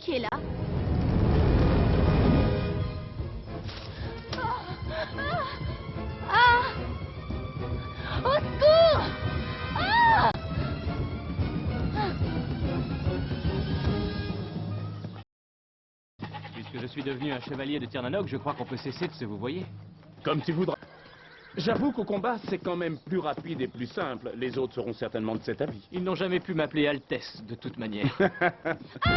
qui est là. Au secours! Puisque je suis devenu un chevalier de Tirnanoc, je crois qu'on peut cesser de se vous voyez. Comme tu voudras. J'avoue qu'au combat, c'est quand même plus rapide et plus simple. Les autres seront certainement de cet avis. Ils n'ont jamais pu m'appeler Altesse, de toute manière. Au secours!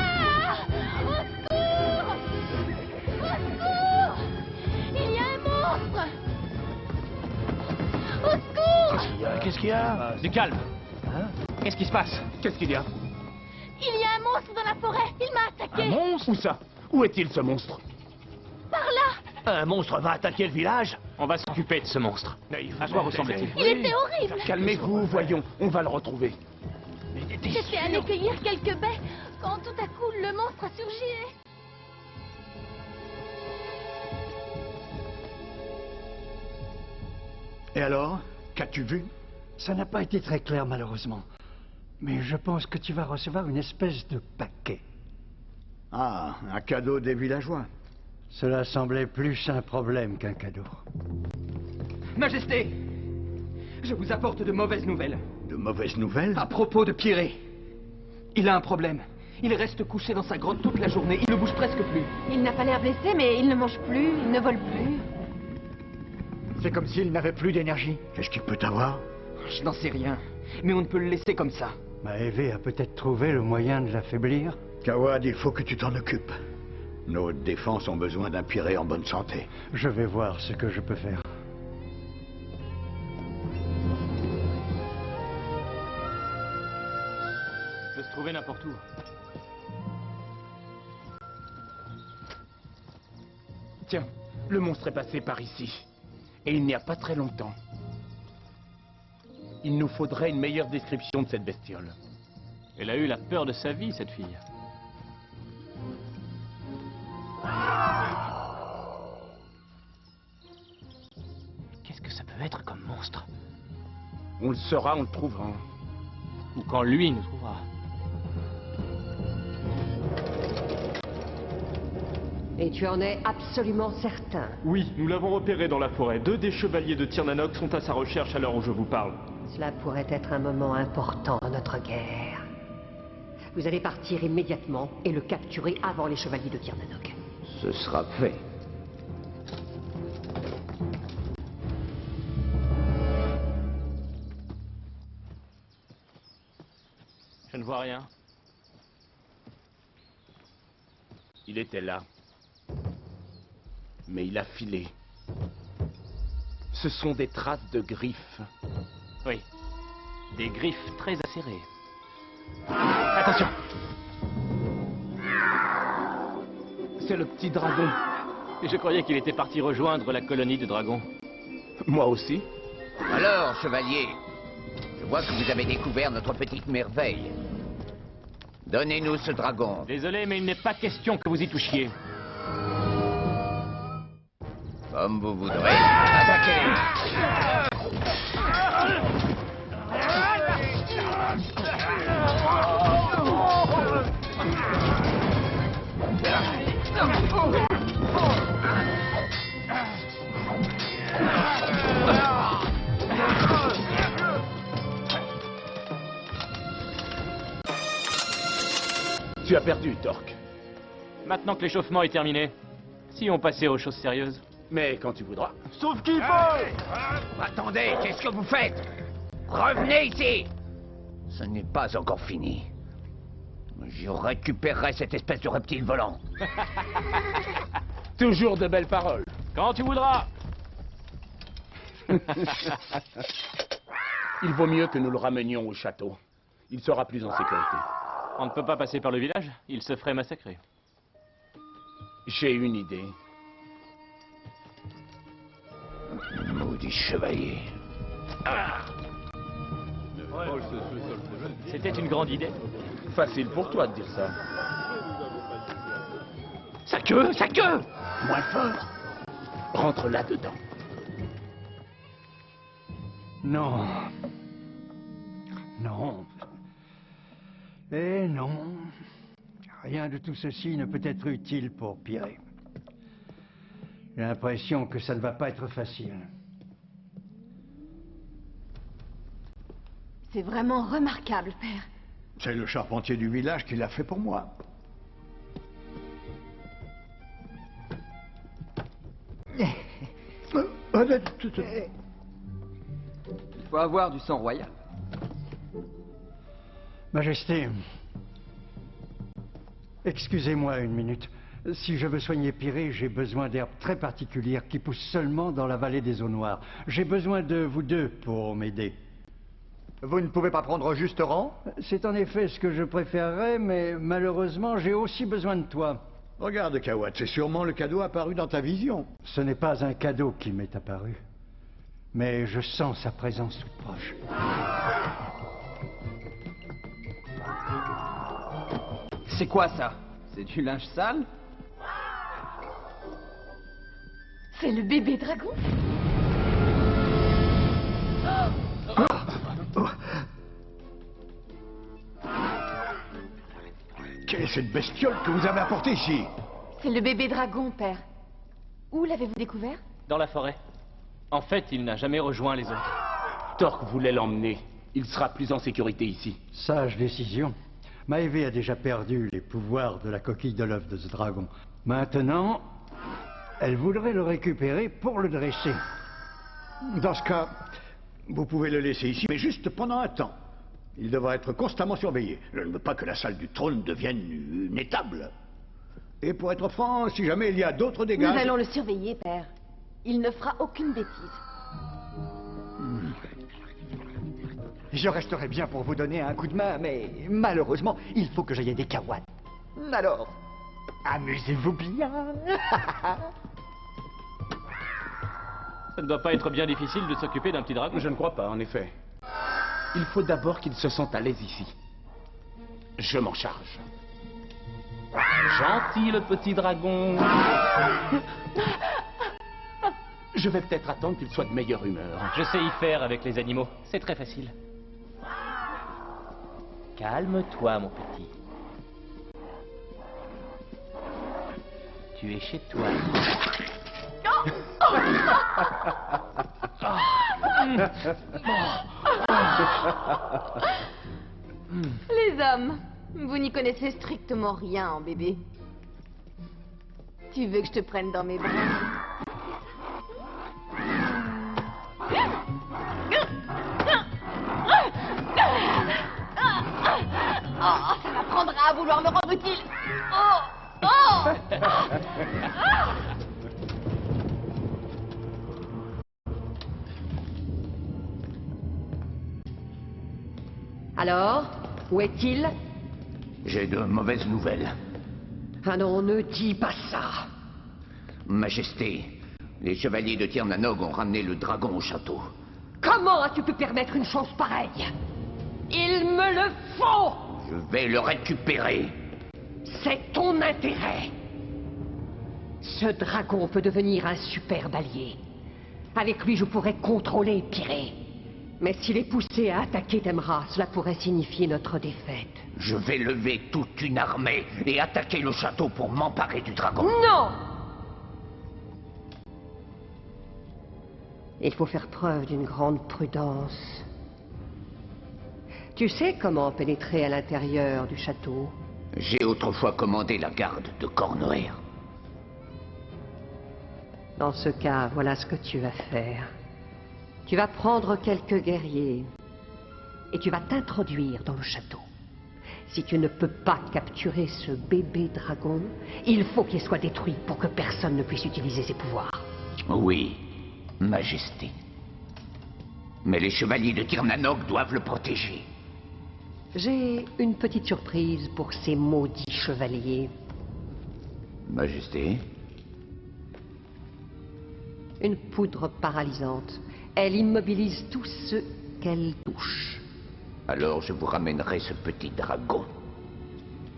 Au secours! Il y a un monstre! Au secours! Qu'est-ce qu'il y a? Du calme. Qu'est-ce qui se passe? Qu'est-ce qu'il y a? Il y a un monstre dans la forêt! Il m'a attaqué! Un monstre? Où ça? Où est-il ce monstre? Par là! Un monstre va attaquer le village? On va s'occuper de ce monstre. À quoi ressemble-t-il? Il était horrible! Calmez-vous, voyons, on va le retrouver. J'étais allé cueillir quelques baies quand tout à coup le monstre a surgi et... Et alors, qu'as-tu vu? Ça n'a pas été très clair, malheureusement. Mais je pense que tu vas recevoir une espèce de paquet. Ah, un cadeau des villageois. Cela semblait plus un problème qu'un cadeau. Majesté, je vous apporte de mauvaises nouvelles. De mauvaises nouvelles? À propos de Piré. Il a un problème. Il reste couché dans sa grotte toute la journée. Il ne bouge presque plus. Il n'a pas l'air blessé, mais il ne mange plus, il ne vole plus. C'est comme s'il n'avait plus d'énergie. Qu'est-ce qu'il peut avoir? Je n'en sais rien. Mais on ne peut le laisser comme ça. Maëvé a peut-être trouvé le moyen de l'affaiblir. Cawad, il faut que tu t'en occupes. Nos défenses ont besoin d'un piré en bonne santé. Je vais voir ce que je peux faire. Il peut se trouver n'importe où. Tiens, le monstre est passé par ici. Et il n'y a pas très longtemps. Il nous faudrait une meilleure description de cette bestiole. Elle a eu la peur de sa vie, cette fille. Qu'est-ce que ça peut être comme monstre? On le saura en le trouvant. Ou quand lui nous trouvera. Et tu en es absolument certain? Oui, nous l'avons repéré dans la forêt. 2 des chevaliers de Tirnanoc sont à sa recherche à l'heure où je vous parle. Cela pourrait être un moment important dans notre guerre. Vous allez partir immédiatement et le capturer avant les chevaliers de Tirnanoc. Ce sera fait. Je ne vois rien. Il était là. Mais il a filé. Ce sont des traces de griffes. Oui. Des griffes très acérées. Attention! C'est le petit dragon. Je croyais qu'il était parti rejoindre la colonie de dragons. Moi aussi. Alors, chevalier, je vois que vous avez découvert notre petite merveille. Donnez-nous ce dragon. Désolé, mais il n'est pas question que vous y touchiez. Comme vous voudrez. Attaquez! Tu as perdu, Torque. Maintenant que l'échauffement est terminé, si on passait aux choses sérieuses. Mais quand tu voudras. Sauf qu'il faut! Attendez, qu'est-ce que vous faites? Revenez ici! Ce n'est pas encore fini. Je récupérerai cette espèce de reptile volant. Toujours de belles paroles. Quand tu voudras. Il vaut mieux que nous le ramenions au château. Il sera plus en sécurité. On ne peut pas passer par le village, il se ferait massacrer. J'ai une idée. Maudit chevalier. C'était une grande idée. Facile pour toi de dire ça. Sa queue! Sa queue! Moins fort. Rentre là-dedans. Non. Non. Et non. Rien de tout ceci ne peut être utile pour Piré. J'ai l'impression que ça ne va pas être facile. C'est vraiment remarquable, père. C'est le charpentier du village qui l'a fait pour moi. Il faut avoir du sang royal. Majesté, excusez-moi une minute. Si je veux soigner Piré, j'ai besoin d'herbes très particulières qui poussent seulement dans la vallée des eaux noires. J'ai besoin de vous deux pour m'aider. Vous ne pouvez pas prendre juste rang? C'est en effet ce que je préférerais, mais malheureusement, j'ai aussi besoin de toi. Regarde, Kawat, c'est sûrement le cadeau apparu dans ta vision. Ce n'est pas un cadeau qui m'est apparu, mais je sens sa présence toute proche. C'est quoi ça? C'est du linge sale? C'est le bébé dragon? Quelle est cette bestiole que vous avez apportée ici? C'est le bébé dragon, père. Où l'avez-vous découvert? Dans la forêt. En fait, il n'a jamais rejoint les autres. Torque voulait l'emmener. Il sera plus en sécurité ici. Sage décision. Maëvé a déjà perdu les pouvoirs de la coquille de l'œuf de ce dragon. Maintenant, elle voudrait le récupérer pour le dresser. Dans ce cas, vous pouvez le laisser ici, mais juste pendant un temps. Il devra être constamment surveillé. Je ne veux pas que la salle du trône devienne une étable. Et pour être franc, si jamais il y a d'autres dégâts... Nous allons le surveiller, père. Il ne fera aucune bêtise. Je resterai bien pour vous donner un coup de main, mais malheureusement, il faut que j'aille des Kawat. Alors, amusez-vous bien. Ça ne doit pas être bien difficile de s'occuper d'un petit dragon. Je ne crois pas, en effet. Il faut d'abord qu'il se sente à l'aise ici. Je m'en charge. Gentil, le petit dragon. Je vais peut-être attendre qu'il soit de meilleure humeur. Je sais y faire avec les animaux. C'est très facile. Calme-toi, mon petit. Tu es chez toi. Les hommes, vous n'y connaissez strictement rien en bébé. Tu veux que je te prenne dans mes bras? Oh, ça m'apprendra à vouloir me rendre utile. Oh, oh. Alors, où est-il? J'ai de mauvaises nouvelles. Ah non, ne dis pas ça. Majesté, les chevaliers de Tirnanog ont ramené le dragon au château. Comment as-tu pu permettre une chose pareille? Il me le faut! Je vais le récupérer. C'est ton intérêt. Ce dragon peut devenir un super allié. Avec lui, je pourrais contrôler Piré. Mais s'il est poussé à attaquer Temra, cela pourrait signifier notre défaite. Je vais lever toute une armée et attaquer le château pour m'emparer du dragon. Non! Il faut faire preuve d'une grande prudence. Tu sais comment pénétrer à l'intérieur du château? J'ai autrefois commandé la garde de Cornoer. Dans ce cas, voilà ce que tu vas faire. Tu vas prendre quelques guerriers et tu vas t'introduire dans le château. Si tu ne peux pas capturer ce bébé dragon, il faut qu'il soit détruit pour que personne ne puisse utiliser ses pouvoirs. Oui, Majesté. Mais les chevaliers de Tirnanog doivent le protéger. J'ai une petite surprise pour ces maudits chevaliers. Majesté? Une poudre paralysante. Elle immobilise tous ceux qu'elle touche. Alors je vous ramènerai ce petit dragon.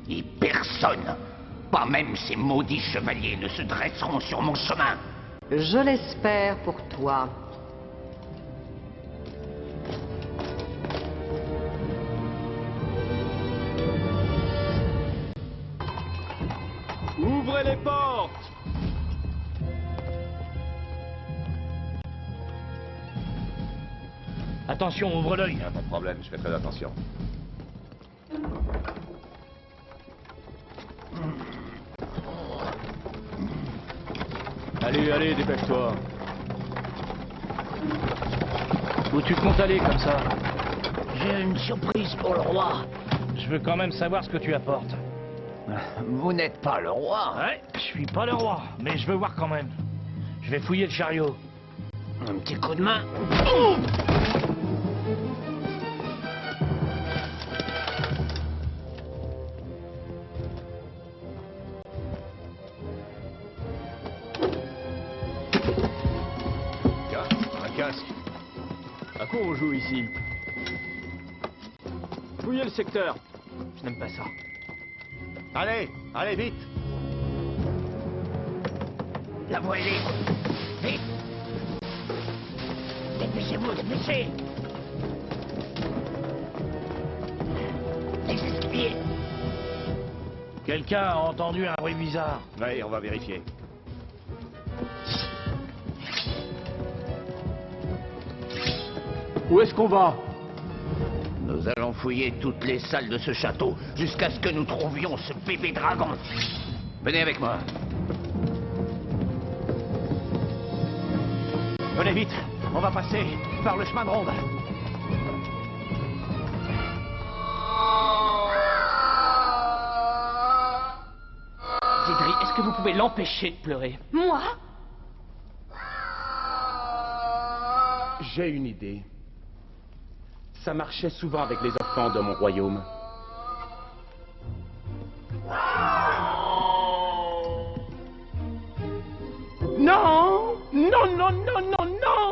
Et personne, pas même ces maudits chevaliers, ne se dresseront sur mon chemin. Je l'espère pour toi. les portes! Attention, ouvre l'œil. Pas de problème, je fais très attention. Allez, allez, dépêche-toi. Où tu comptes aller comme ça? J'ai une surprise pour le roi. Je veux quand même savoir ce que tu apportes. Vous n'êtes pas le roi. Ouais, je suis pas le roi, mais je veux voir quand même. Je vais fouiller le chariot. Un petit coup de main. Un casque. À quoi on joue ici? Fouillez le secteur. Je n'aime pas ça. Allez, allez, vite. La voie est libre. Vite. Dépêchez-vous, dépêchez. Les escaliers. Quelqu'un a entendu un bruit bizarre. Oui, on va vérifier. Où est-ce qu'on va? Nous allons fouiller toutes les salles de ce château jusqu'à ce que nous trouvions ce bébé dragon. Venez avec moi. Venez vite, on va passer par le chemin de ronde. Zidri, est-ce que vous pouvez l'empêcher de pleurer? Moi? J'ai une idée. Ça marchait souvent avec les enfants de mon royaume. Non! Non, non, non, non, non!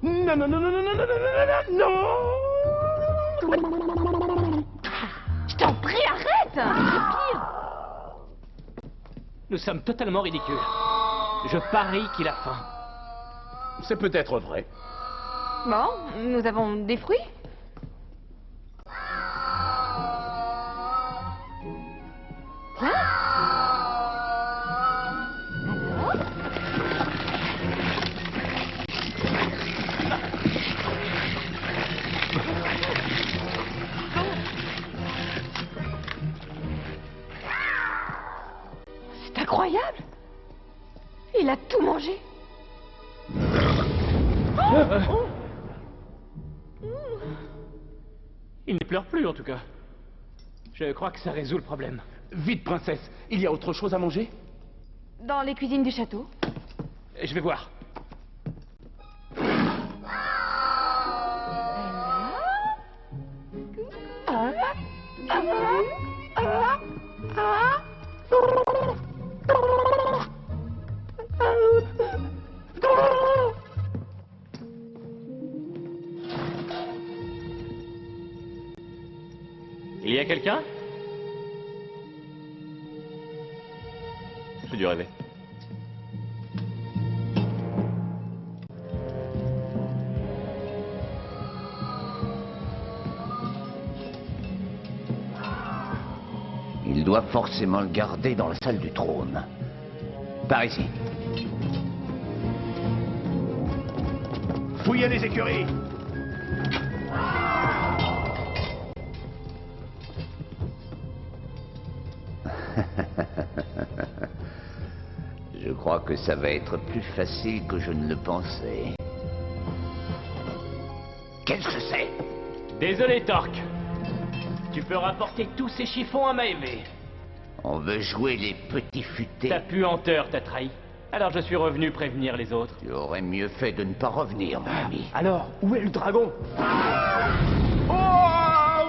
Non, non, non, non, non, non, non, non, non, non! Je t'en prie, arrête! C'est pire! Nous sommes totalement ridicules. Je parie qu'il a faim. C'est peut-être vrai. Bon, nous avons des fruits? Tiens. Alors? C'est incroyable! Il a tout mangé! Il ne pleure plus, en tout cas. Je crois que ça résout le problème. Vite, princesse, il y a autre chose à manger? Dans les cuisines du château. Je vais voir. Il y a quelqu'un? J'ai dû rêver. Il doit forcément le garder dans la salle du trône. Par ici. Fouillez les écuries. Je crois que ça va être plus facile que je ne le pensais. Qu'est-ce que c'est? Désolé, Torque. Tu peux rapporter tous ces chiffons à Maévé. On veut jouer les petits futés. Ta puanteur t'a trahi. Alors je suis revenu prévenir les autres. Tu aurais mieux fait de ne pas revenir, mon ami. Alors, où est le dragon? Oh!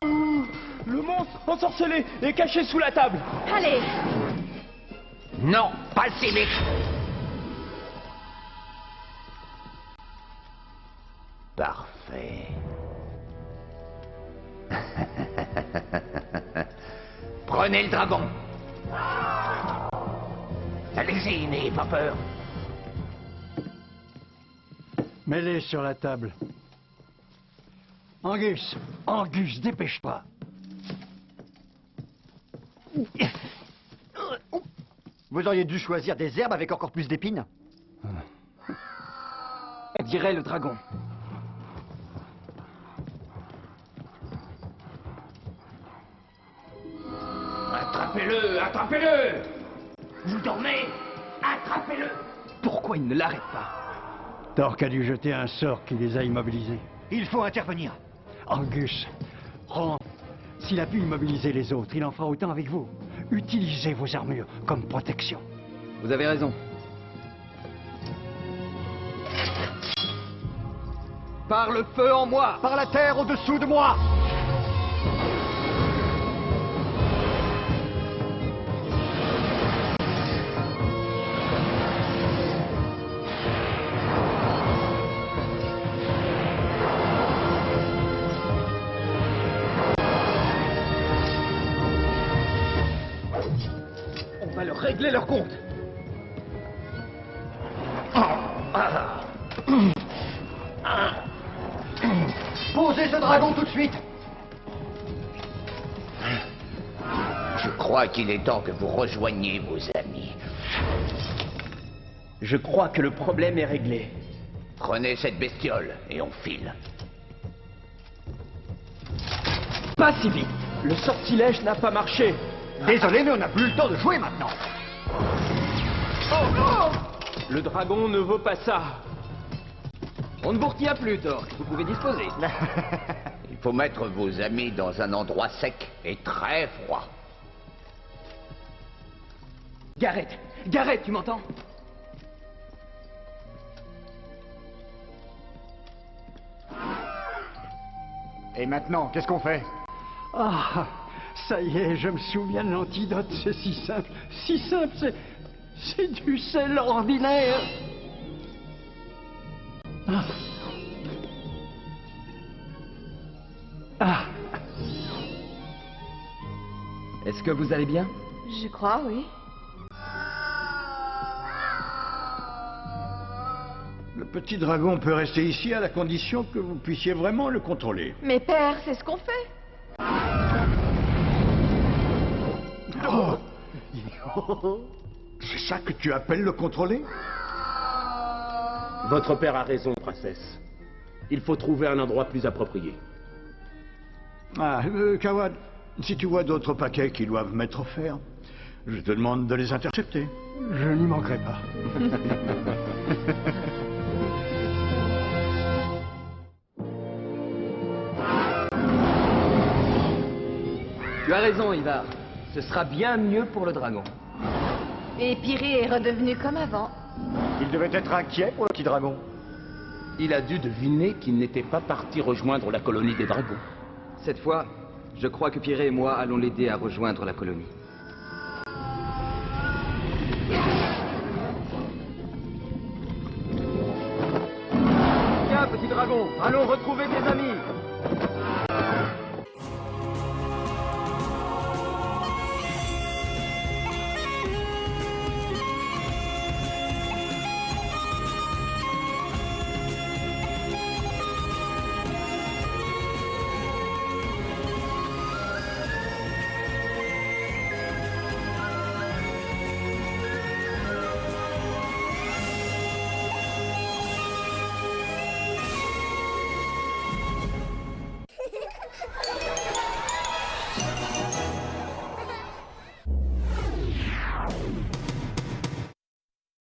Le monstre ensorcelé est caché sous la table. Allez! Non, pas si vite. Parfait. Prenez le dragon. Allez-y, n'ayez pas peur. Mets-les sur la table. Angus, Angus, dépêche-toi. Vous auriez dû choisir des herbes avec encore plus d'épines. On dirait le dragon. Attrapez-le, attrapez-le! Vous dormez? Attrapez-le! Pourquoi il ne l'arrête pas? Torque a dû jeter un sort qui les a immobilisés. Il faut intervenir. Angus, Ron, s'il a pu immobiliser les autres, il en fera autant avec vous. Utilisez vos armures comme protection. Vous avez raison. Par le feu en moi! Par la terre au-dessous de moi! On va leur régler leur compte. Posez ce dragon tout de suite! Je crois qu'il est temps que vous rejoigniez vos amis. Je crois que le problème est réglé. Prenez cette bestiole et on file. Pas si vite. Le sortilège n'a pas marché. Désolé, mais on n'a plus le temps de jouer maintenant. Le dragon ne vaut pas ça. On ne vous retient plus, Torque. Vous pouvez disposer. Il faut mettre vos amis dans un endroit sec et très froid. Garrett, Garrett, tu m'entends? Et maintenant, qu'est-ce qu'on fait? Ah, ça y est, je me souviens de l'antidote, c'est si simple. Si simple, c'est du sel ordinaire. Ah. Ah. Est-ce que vous allez bien? Je crois, oui. Le petit dragon peut rester ici à la condition que vous puissiez vraiment le contrôler. Mais père, c'est ce qu'on fait. Oh. C'est ça que tu appelles le contrôler? Votre père a raison, princesse. Il faut trouver un endroit plus approprié. Ah, Cawad, si tu vois d'autres paquets qui doivent m'être offerts, je te demande de les intercepter. Je n'y manquerai pas. Tu as raison, Ivar. Ce sera bien mieux pour le dragon. Et Pirée est redevenu comme avant. Il devait être inquiet pour le petit dragon. Il a dû deviner qu'il n'était pas parti rejoindre la colonie des dragons. Cette fois, je crois que Pirée et moi allons l'aider à rejoindre la colonie. Viens, petit dragon, allons retrouver tes amis.